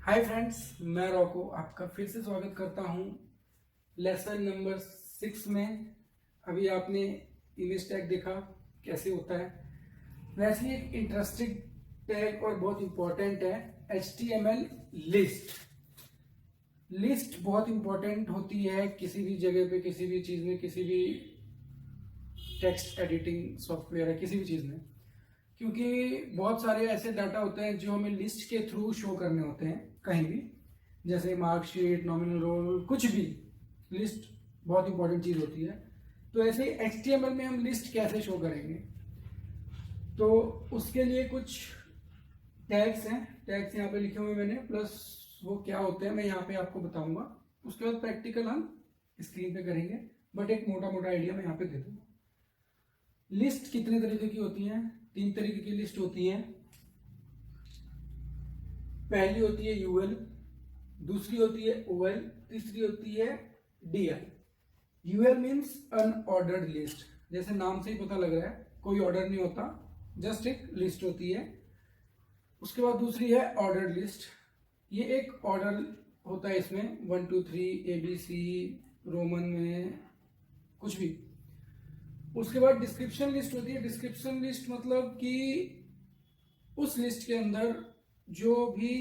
Hi friends, मैं Roku आपका फिर से स्वागत करता हूँ लेसन नंबर 6 में। अभी आपने इमेज टैग देखा कैसे होता है। वैसे ही एक इंटरेस्टिंग टैग और बहुत इंपॉर्टेंट है HTML लिस्ट। लिस्ट बहुत इंपॉर्टेंट होती है किसी भी जगह पे, किसी भी चीज़ में, किसी भी टेक्स्ट एडिटिंग सॉफ्टवेयर है, किसी भी चीज़ में, क्योंकि बहुत सारे ऐसे डाटा होते हैं जो हमें लिस्ट के थ्रू शो करने होते हैं कहीं भी, जैसे मार्कशीट, नॉमिनल रोल, कुछ भी। लिस्ट बहुत इंपॉर्टेंट चीज़ होती है। तो ऐसे HTML में हम लिस्ट कैसे शो करेंगे, तो उसके लिए कुछ टैग्स हैं। टैग्स यहाँ पे लिखे हुए मैंने, प्लस वो क्या होते हैं मैं यहाँ पे आपको बताऊंगा। उसके बाद प्रैक्टिकल हम स्क्रीन पे करेंगे, बट एक मोटा मोटा आइडिया मैं यहाँ पे दे दूंगा। लिस्ट कितने तरीके की होती है? 3 तरीके की लिस्ट होती है। पहली होती है UL, दूसरी होती है OL, तीसरी होती है DI। UL means unordered list, जैसे नाम से ही पता लग रहा है कोई ऑर्डर नहीं होता, जस्ट एक लिस्ट होती है। उसके बाद दूसरी है ऑर्डर्ड लिस्ट। ये एक ऑर्डर होता है, इसमें 1 2 3 ABC रोमन में कुछ भी। उसके बाद डिस्क्रिप्शन लिस्ट होती है। डिस्क्रिप्शन लिस्ट मतलब कि उस लिस्ट के अंदर जो भी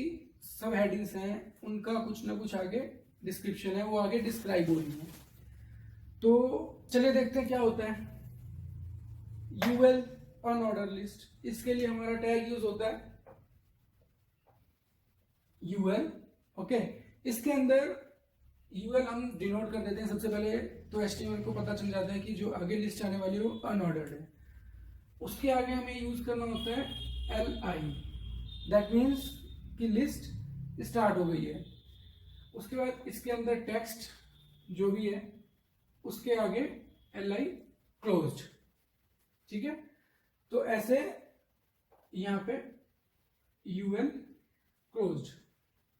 सब हेडिंग्स हैं उनका कुछ ना कुछ आगे डिस्क्रिप्शन है, वो आगे डिस्क्राइब हो रही है। तो चलिए देखते हैं क्या होता है। UL अनऑर्डर लिस्ट, इसके लिए हमारा टैग यूज होता है UL। ओके, इसके अंदर UL हम डिनोट कर देते हैं सबसे पहले, तो HTML को पता चल जाता है कि जो आगे लिस्ट आने वाली है वो अनऑर्डर्ड है। उसके आगे हमें यूज करना होता है LI, दैट मीन्स कि लिस्ट स्टार्ट हो गई है। उसके बाद इसके अंदर टेक्स्ट जो भी है उसके आगे LI क्लोज्ड। ठीक है, तो ऐसे यहाँ पे UL क्लोज्ड,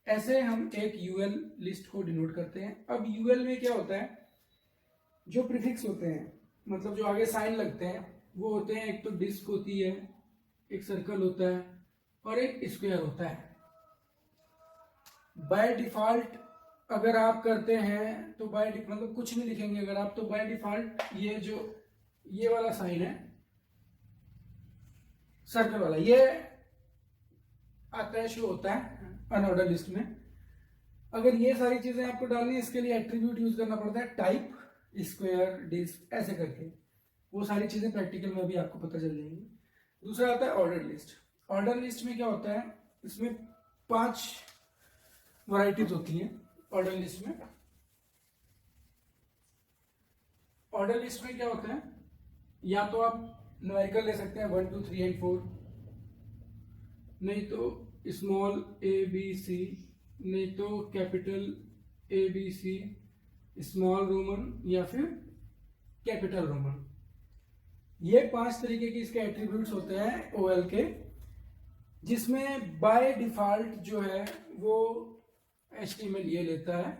ऐसे हम एक UL लिस्ट को डिनोट करते हैं। अब UL में क्या होता है, जो प्रीफिक्स होते हैं, मतलब जो आगे साइन लगते हैं, वो होते हैं, एक तो डिस्क होती है, एक सर्कल होता है और एक स्क्वायर होता है। बाय डिफॉल्ट अगर आप करते हैं तो मतलब कुछ नहीं लिखेंगे अगर आप, तो बाय डिफॉल्ट ये वाला साइन है सर्कल वाला, ये आता है, शो होता है अनऑर्डर लिस्ट में। अगर ये सारी चीजें आपको डालनी है, इसके लिए एट्रीब्यूट यूज करना पड़ता है, टाइप, स्क्वायर, डिस्क, ऐसे करके। वो सारी चीजें प्रैक्टिकल में भी आपको पता चल जाएंगी। दूसरा आता है ऑर्डर लिस्ट। ऑर्डर लिस्ट में क्या होता है, इसमें 5 वैरायटीज होती हैं ऑर्डर लिस्ट में। ऑर्डर लिस्ट में क्या होता है, या तो आप न्यूमेरिकल ले सकते हैं 1 2 3 एंड 4, नहीं तो स्मॉल ABC, नहीं तो कैपिटल ABC, स्मॉल रोमन या फिर कैपिटल रोमन। ये 5 तरीके के इसके एट्रीब्यूट्स होते हैं OL के, जिसमें बाय डिफॉल्ट जो है वो HTML ये लेता है,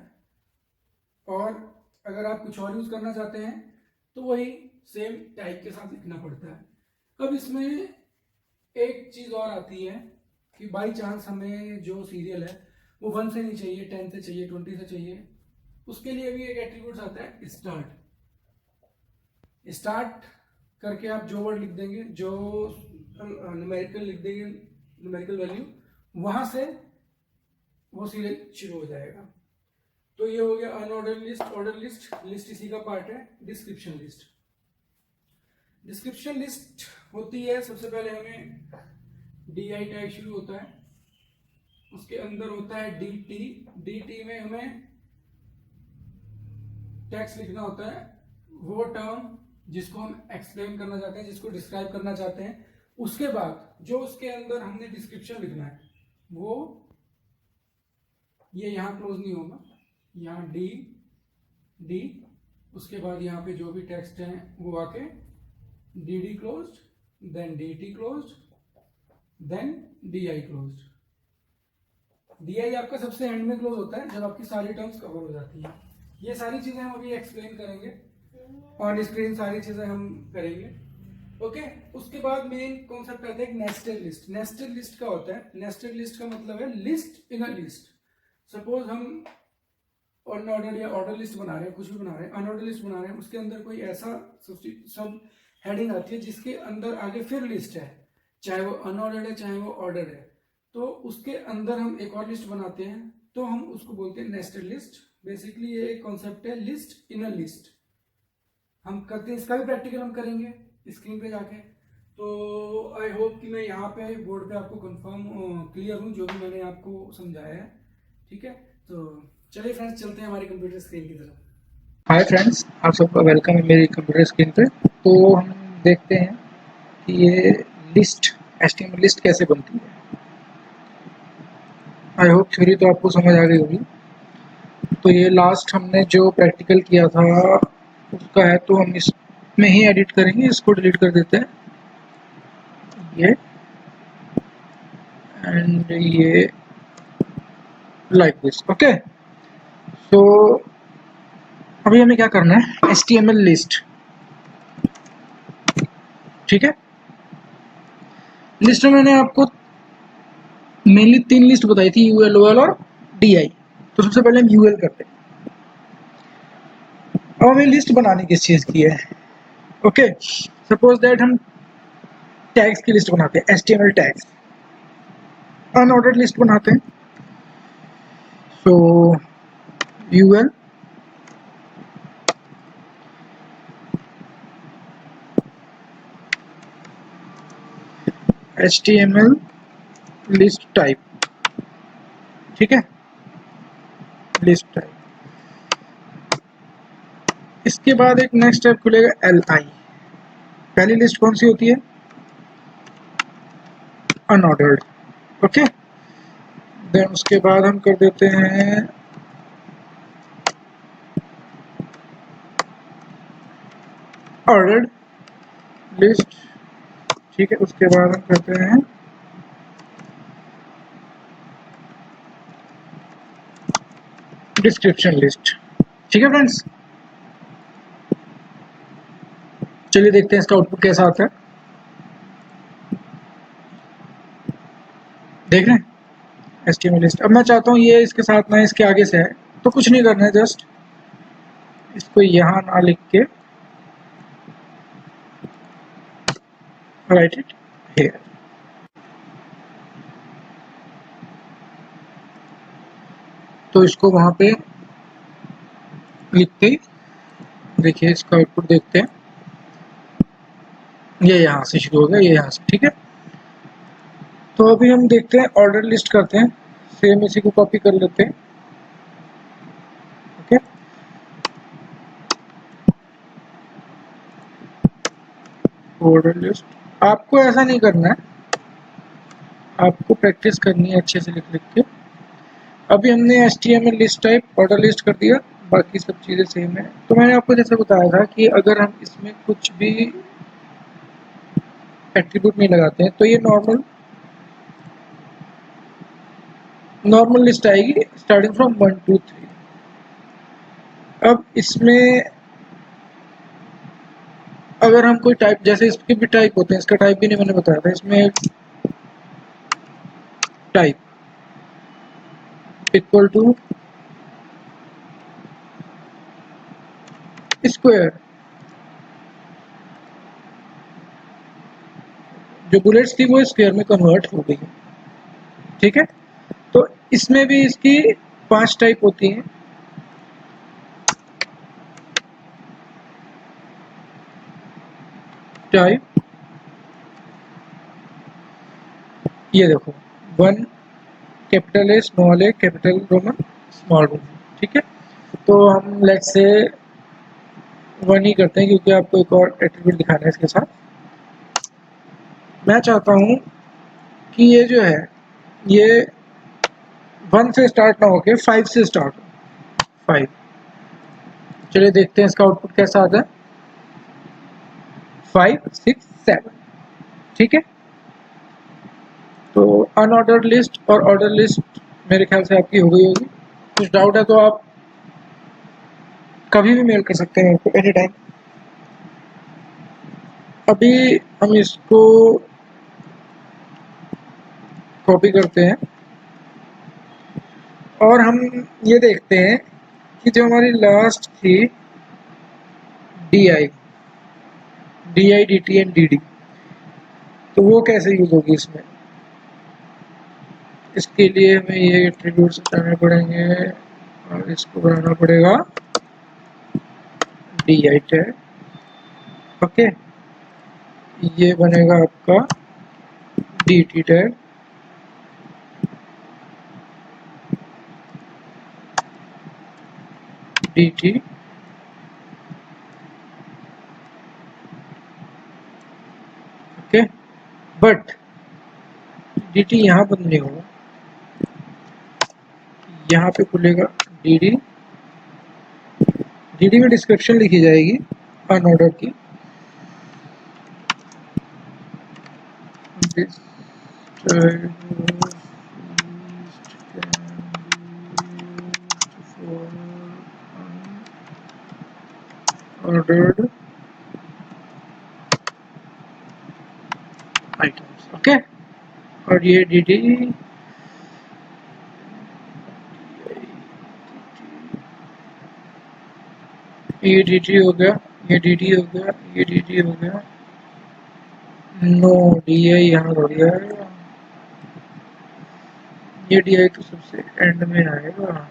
और अगर आप कुछ और यूज करना चाहते हैं तो वही सेम टाइप के साथ लिखना पड़ता है। अब इसमें एक चीज और आती है कि बाई चांस हमें जो सीरियल है वो 1 से नहीं चाहिए, 10 से चाहिए, 20 से चाहिए, उसके लिए भी एक एट्रीब्यूट आता है स्टार्ट। स्टार्ट करके आप जो वर्ड लिख देंगे, जो न्यूमेरिकल लिख देंगे, न्यूमेरिकल वैल्यू, वहां से वो सीरियल शुरू हो जाएगा। तो ये हो गया unordered list. Order list, list इसी का पार्ट है। डिस्क्रिप्शन लिस्ट, डिस्क्रिप्शन लिस्ट होती है, सबसे पहले हमें DI टैग शुरू होता है, उसके अंदर होता है DT में हमें टेक्स्ट लिखना होता है, वो टर्म जिसको हम एक्सप्लेन करना चाहते हैं, जिसको डिस्क्राइब करना चाहते हैं। उसके बाद जो उसके अंदर हमने डिस्क्रिप्शन लिखना है वो ये यहाँ क्लोज नहीं होगा, यहाँ D, उसके बाद यहाँ पे जो भी टेक्स्ट है वो आके DD closed, then DT closed, then DI closed. DI आपका सबसे एंड में क्लोज होता है जब आपकी सारी टर्म्स कवर हो जाती हैं। ये सारी चीजें हम अभी एक्सप्लेन करेंगे, ऑन स्क्रीन सारी चीजें हम करेंगे। ओके। उसके बाद मेन कॉन्सेप्ट आता है एक नेस्टेड लिस्ट। नेस्टेड लिस्ट का होता है, नेस्टेड लिस्ट का मतलब है list in a list. Suppose हम अनऑर्डर या ऑर्डर लिस्ट बना रहे हैं, कुछ भी बना रहे हैं, अनऑर्डर लिस्ट बना रहे हैं, उसके अंदर कोई ऐसा सब हेडिंग आती है जिसके अंदर आगे फिर लिस्ट है, चाहे वो अनऑर्डर्ड है चाहे वो ऑर्डर है, तो उसके अंदर हम एक और लिस्ट बनाते हैं, तो हम उसको बोलते हैं नेस्टेड लिस्ट। बेसिकली ये एक कॉन्सेप्ट है लिस्ट इन अ लिस्ट। हम करते हैं, इसका भी प्रैक्टिकल हम करेंगे स्क्रीन पे जाके। तो आई होप कि मैं यहाँ पे बोर्ड पे आपको कंफर्म क्लियर हूँ जो भी मैंने आपको समझाया है, ठीक है। तो चलिए फ्रेंड्स, चलते हैं हमारी कंप्यूटर स्क्रीन की तरफ। हाय फ्रेंड्स, आप सबका वेलकम है मेरी कंप्यूटर स्क्रीन पे। तो हम देखते हैं कि ये लिस्ट एचटीएमएल लिस्ट कैसे बनती है। आई होप थ्योरी तो आपको समझ आ गई होगी। तो ये लास्ट हमने जो प्रैक्टिकल किया था उसका है, तो हम इसमें ही एडिट करेंगे। इसको डिलीट कर देते हैं ये, एंड ये लाइक दिस। ओके, तो अभी हमें क्या करना है, एचटीएमएल लिस्ट, ठीक है। लिस्ट में मैंने आपको मेनली 3 लिस्ट बताई थी, यूएल, ओएल और डीआई। तो सबसे पहले हम यूएल करते हैं। अब हमें लिस्ट बनानी किस चीज़ की है, ओके। सपोज दैट हम टैग्स की लिस्ट बनाते हैं, एचटीएमएल टैग्स। अनऑर्डर्ड लिस्ट बनाते हैं, सो यूएल एचटीएमएल लिस्ट टाइप, ठीक है, लिस्ट टाइप। इसके बाद एक नेक्स्ट टाइप खुलेगा एलआई। पहली लिस्ट कौन सी होती है, अनऑर्डर्ड, ओके। देन उसके बाद हम कर देते हैं ऑर्डर्ड लिस्ट, ठीक है। उसके बाद हम करते हैं डिस्क्रिप्शन लिस्ट, ठीक है फ्रेंड्स। चलिए देखते हैं इसका आउटपुट कैसा आता है। देख रहे हैं एचटीएमएल लिस्ट। अब मैं चाहता हूँ ये इसके साथ ना इसके आगे से है, तो कुछ नहीं करना है, जस्ट इसको यहाँ ना लिख के राइट इट हियर। तो इसको वहाँ पे लिख के देखिए इसका आउटपुट देखते हैं। ये यहाँ से शुरू हो गया, ये यहाँ से, ठीक है। तो अभी हम देखते हैं, ऑर्डर लिस्ट करते हैं, सेम इसी को कॉपी कर लेते हैं, ओके। ऑर्डर लिस्ट आपको ऐसा नहीं करना है, आपको प्रैक्टिस करनी है अच्छे से लिख लिख के। अभी हमने HTML list type order list कर दिया, बाकी सब चीज़ें सेम है। तो मैंने आपको जैसे बताया था कि अगर हम इसमें कुछ भी एट्रीब्यूट नहीं लगाते हैं तो ये नॉर्मल लिस्ट आएगी स्टार्टिंग फ्रॉम 1 2 3। अब इसमें अगर हम कोई टाइप, जैसे इसके भी टाइप होते हैं, इसका टाइप भी नहीं मैंने बताया था, इसमें टाइप इक्वल टू स्क्वायर, जो बुलेट्स थी वो स्क्वायर में कन्वर्ट हो गई, ठीक है। तो इसमें भी इसकी 5 टाइप होती हैं। टाइप, ये देखो, 1 capital A, small A, capital Roman, small Roman, ठीक है। तो हम लेट्स से 1 ही करते हैं क्योंकि आपको एक और एट्रीब्यूट दिखाना है इसके साथ। मैं चाहता हूँ कि ये जो है ये 1 से स्टार्ट ना होके 5 से स्टार्ट हो, 5। चलिए देखते हैं इसका आउटपुट कैसा आता है, 5 6 7, ठीक है। तो अनऑर्डर्ड लिस्ट और ऑर्डर लिस्ट मेरे ख्याल से आपकी हो गई होगी। कुछ डाउट है तो आप कभी भी मेल कर सकते हैं मेरे को, एनी टाइम। अभी हम इसको कॉपी करते हैं और हम ये देखते हैं कि जो हमारी लास्ट थी D I D T and D D, तो वो कैसे यूज होगी इसमें। इसके लिए हमें ये एट्रीब्यूट्स हटाने पड़ेंगे और इसको बनाना पड़ेगा डी आई टैग। ओके, ये बनेगा आपका D T tag, D T. Okay, but D T यहाँ बंद नहीं होगा, यहाँ पे खुलेगा डी डी। डी डी में डिस्क्रिप्शन लिखी जाएगी अनऑर्डर की, this type of ordered items। Okay, और ये डी डी ये डी टी हो गया, ये डी डी हो गया, ये डी डी हो गया। नो, डी आई यहाँ हो गया, ये डी आई तो सबसे एंड में आएगा।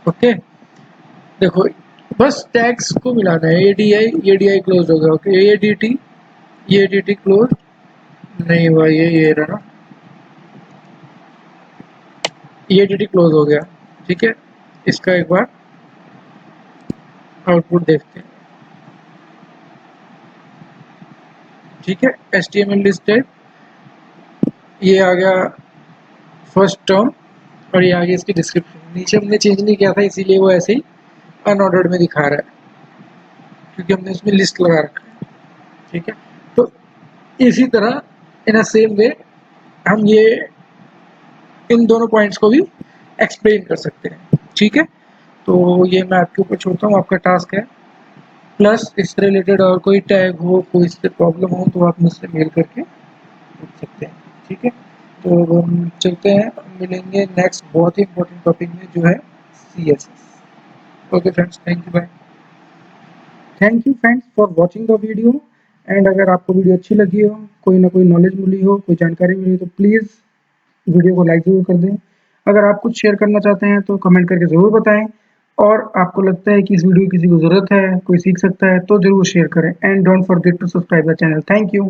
ओके, देखो बस टैग्स को मिलाना है, ये डी आई क्लोज हो गया। ओके, ये डी टी क्लोज नहीं हुआ, ये रहा ना, ये डी टी क्लोज हो गया। ठीक है, इसका एक बार आउटपुट देखते हैं। ठीक है, HTML लिस्टेड, ये आ गया फर्स्ट टर्म और ये आ गया इसकी डिस्क्रिप्शन। नीचे हमने चेंज नहीं किया था इसीलिए वो ऐसे ही अनऑर्डर्ड में दिखा रहा है, क्योंकि हमने इसमें लिस्ट लगा रखा है। ठीक है, तो इसी तरह इन अ सेम वे हम ये इन दोनों पॉइंट्स को भी एक्सप्लेन कर सकते हैं। ठीक है, तो ये मैं आपके ऊपर छोड़ता हूँ, आपका टास्क है। प्लस इससे रिलेटेड और कोई टैग हो, कोई इससे प्रॉब्लम हो तो आप मुझसे मेल करके पूछ सकते हैं। ठीक है, तो अब हम चलते हैं, मिलेंगे नेक्स्ट बहुत ही इंपॉर्टेंट टॉपिक में जो है CSS। Okay friends, thank you, bye. Thank you friends for watching the video. And अगर आपको वीडियो अच्छी लगी हो, कोई ना कोई नॉलेज मिली हो, कोई जानकारी मिली हो, तो प्लीज़ वीडियो को लाइक ज़रूर कर दें। अगर आप कुछ शेयर करना चाहते हैं तो कमेंट करके ज़रूर बताएं, और आपको लगता है कि इस वीडियो की किसी को ज़रूरत है, कोई सीख सकता है, तो ज़रूर शेयर करें। And don't forget to subscribe the channel. Thank you.